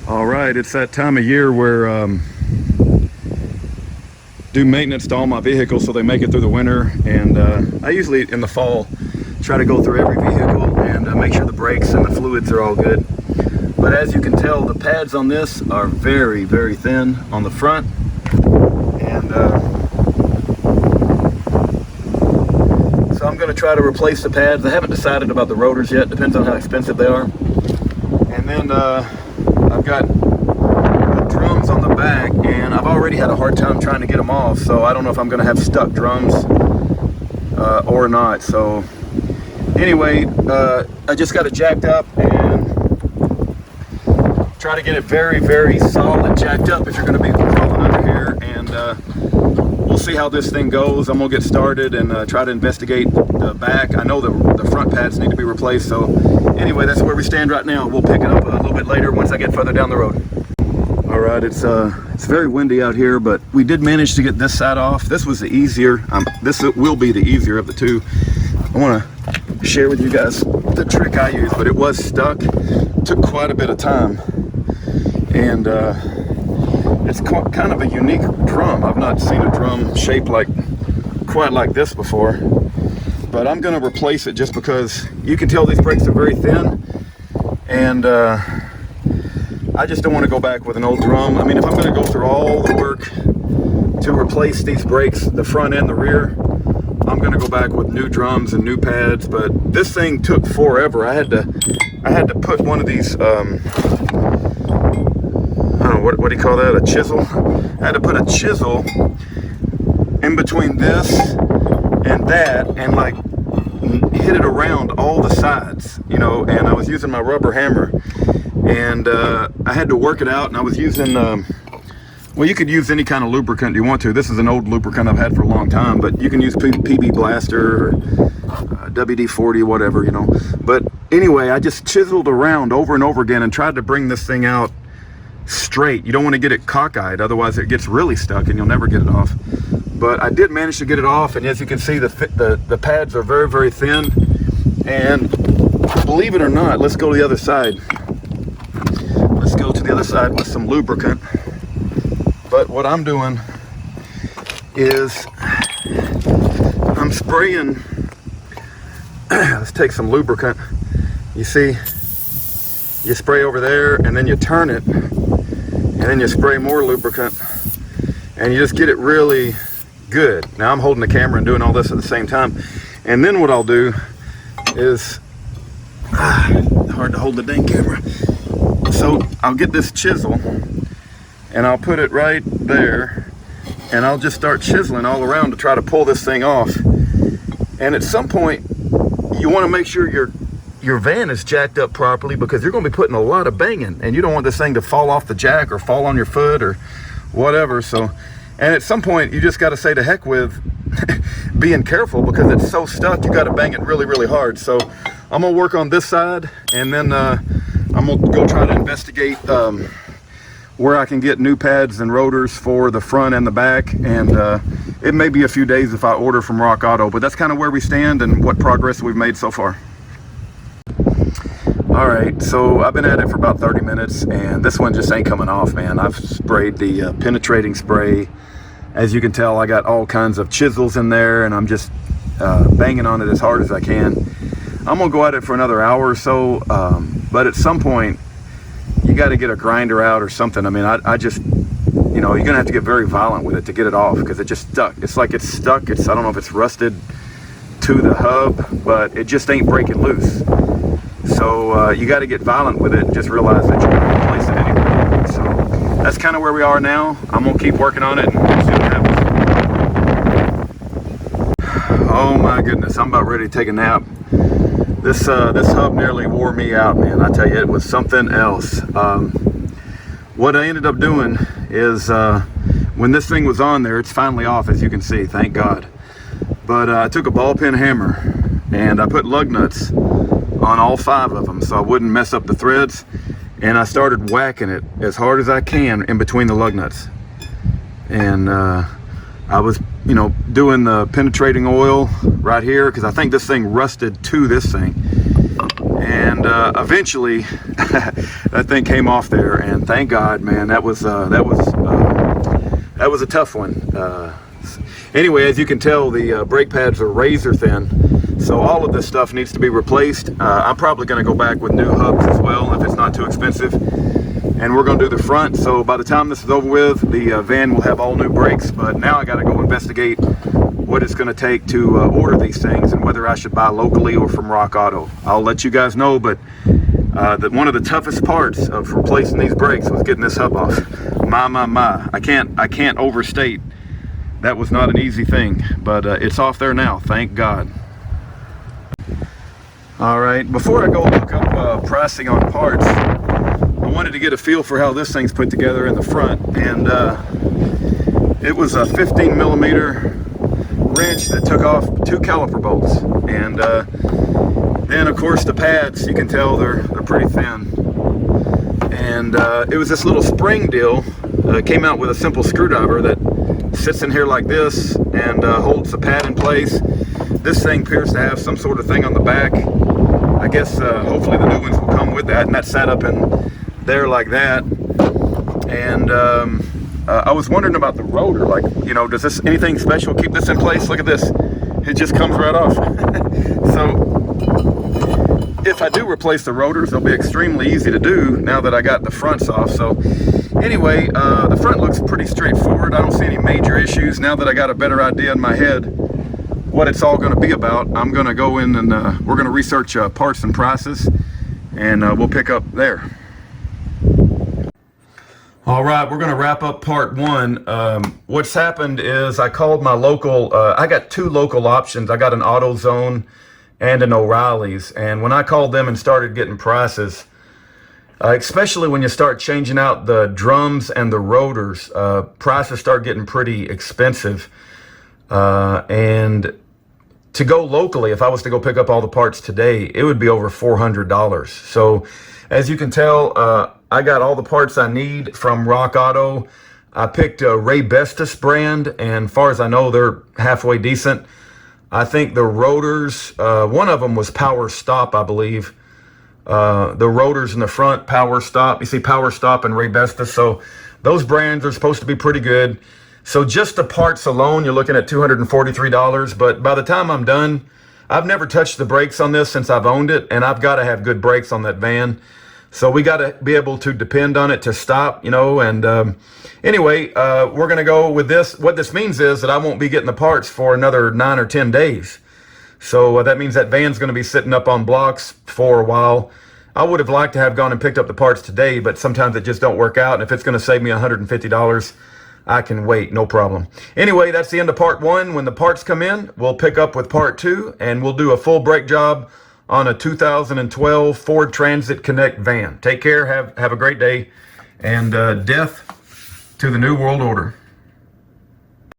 All right, it's that time of year where do maintenance to all my vehicles so they make it through the winter. And I usually in the fall try to go through every vehicle and make sure the brakes and the fluids are all good. But as you can tell, the pads on this are very, very thin on the front. And so I'm going to try to replace the pads. I haven't decided about the rotors yet. Depends on how expensive they are. And then I've got the drums on the back, and I've already had a hard time trying to get them off, so I don't know if I'm going to have stuck drums or not. So anyway, I just got it jacked up and try to get it very, very solid jacked up if you're going to be crawling under here. And we'll see how this thing goes. I'm going to get started and try to investigate the back. I know the front pads need to be replaced. So anyway, that's where we stand right now. We'll pick it up a little bit later once I get further down the road. All right, it's very windy out here, but we did manage to get this side off. This was the easier. This will be the easier of the two. I want to share with you guys the trick I used, but it was stuck. It took quite a bit of time, and it's kind of a unique drum. I've not seen a drum shaped quite like this before, but I'm going to replace it just because you can tell these brakes are very thin, and I just don't want to go back with an old drum. I mean, if I'm going to go through all the work to replace these brakes, the front and the rear, I'm going to go back with new drums and new pads. But this thing took forever. I had to put one of these I don't know, what do you call that, a chisel? I had to put a chisel in between this and that and like hit it around all the sides, you know. And I was using my rubber hammer, and I had to work it out, and I was using well, you could use any kind of lubricant you want to. This is an old lubricant I've had for a long time, but you can use PB Blaster or WD-40, whatever, you know. But anyway, I just chiseled around over and over again and tried to bring this thing out straight. You don't want to get it cockeyed, otherwise it gets really stuck and you'll never get it off. But I did manage to get it off, and as you can see, the pads are very, very thin. And believe it or not, let's go to the other side. Let's go to the other side with some lubricant. But what I'm doing is I'm spraying. Let's take some lubricant. You see, you spray over there, and then you turn it, and then you spray more lubricant, and you just get it really good. Now I'm holding the camera and doing all this at the same time. And then what I'll do is, hard to hold the dang camera. So I'll get this chisel and I'll put it right there, and I'll just start chiseling all around to try to pull this thing off. And at some point, you want to make sure your van is jacked up properly, because you're going to be putting a lot of banging, and you don't want this thing to fall off the jack or fall on your foot or whatever. So, and at some point, you just got to say to heck with being careful, because it's so stuck, you got to bang it really, really hard. So I'm going to work on this side, and then I'm going to go try to investigate where I can get new pads and rotors for the front and the back. And it may be a few days if I order from Rock Auto, but that's kind of where we stand and what progress we've made so far. All right, so I've been at it for about 30 minutes, and this one just ain't coming off, man. I've sprayed the penetrating spray. As you can tell, I got all kinds of chisels in there, and I'm just banging on it as hard as I can. I'm gonna go at it for another hour or so, but at some point, you got to get a grinder out or something. I mean, I just, you know, you're gonna have to get very violent with it to get it off, because it just stuck. It's like it's stuck. I don't know if it's rusted to the hub, but it just ain't breaking loose. So you got to get violent with it and just realize that you're going to replace it anyway. So that's kind of where we are now. I'm going to keep working on it and see what happens. Oh my goodness, I'm about ready to take a nap. This hub nearly wore me out, man. I tell you, it was something else. What I ended up doing is when this thing was on there, it's finally off, as you can see, thank God. But I took a ball peen hammer and I put lug nuts on all 5 of them so I wouldn't mess up the threads, and I started whacking it as hard as I can in between the lug nuts. And I was, you know, doing the penetrating oil right here, because I think this thing rusted to this thing. And eventually that thing came off there, and thank God, man. That was a tough one. Anyway, as you can tell, the brake pads are razor thin, so all of this stuff needs to be replaced. I'm probably going to go back with new hubs as well if it's not too expensive, and we're going to do the front. So by the time this is over with, the van will have all new brakes. But now I got to go investigate what it's going to take to order these things, and whether I should buy locally or from Rock Auto. I'll let you guys know, but one of the toughest parts of replacing these brakes was getting this hub off. My. I can't overstate. That was not an easy thing, but it's off there now, thank God. All right, before I go look up pricing on parts, I wanted to get a feel for how this thing's put together in the front. And it was a 15 millimeter wrench that took off 2 caliper bolts. And then of course the pads, you can tell they're pretty thin. And it was this little spring deal. Came out with a simple screwdriver that sits in here like this and holds the pad in place. This thing appears to have some sort of thing on the back. I guess hopefully the new ones will come with that, and that sat up in there like that. And I was wondering about the rotor, like, you know, does this anything special keep this in place? Look at this, it just comes right off. So if I do replace the rotors, they'll be extremely easy to do now that I got the fronts off. So anyway, the front looks pretty straightforward. I don't see any major issues. Now that I got a better idea in my head what it's all going to be about, I'm going to go in and we're going to research parts and prices, and we'll pick up there. All right, we're going to wrap up part one. What's happened is I called my local, I got 2 local options. I got an AutoZone and an O'Reilly's, and when I called them and started getting prices, especially when you start changing out the drums and the rotors, prices start getting pretty expensive. And to go locally, if I was to go pick up all the parts today, it would be over $400. So as you can tell, I got all the parts I need from Rock Auto. I picked a Raybestos brand, and as far as I know, they're halfway decent. I think the rotors, one of them was Power Stop, I believe. The rotors in the front, Power Stop. You see Power Stop and Raybestos. So those brands are supposed to be pretty good. So just the parts alone, you're looking at $243. But by the time I'm done, I've never touched the brakes on this since I've owned it, and I've got to have good brakes on that van. So we got to be able to depend on it to stop, you know. And anyway, we're going to go with this. What this means is that I won't be getting the parts for another 9 or 10 days. So that means that van's going to be sitting up on blocks for a while. I would have liked to have gone and picked up the parts today, but sometimes it just don't work out. And if it's going to save me $150, I can wait, no problem. Anyway, that's the end of part one. When the parts come in, we'll pick up with part 2, and we'll do a full brake job on a 2012 Ford Transit Connect van. Take care, have a great day, and death to the New World Order.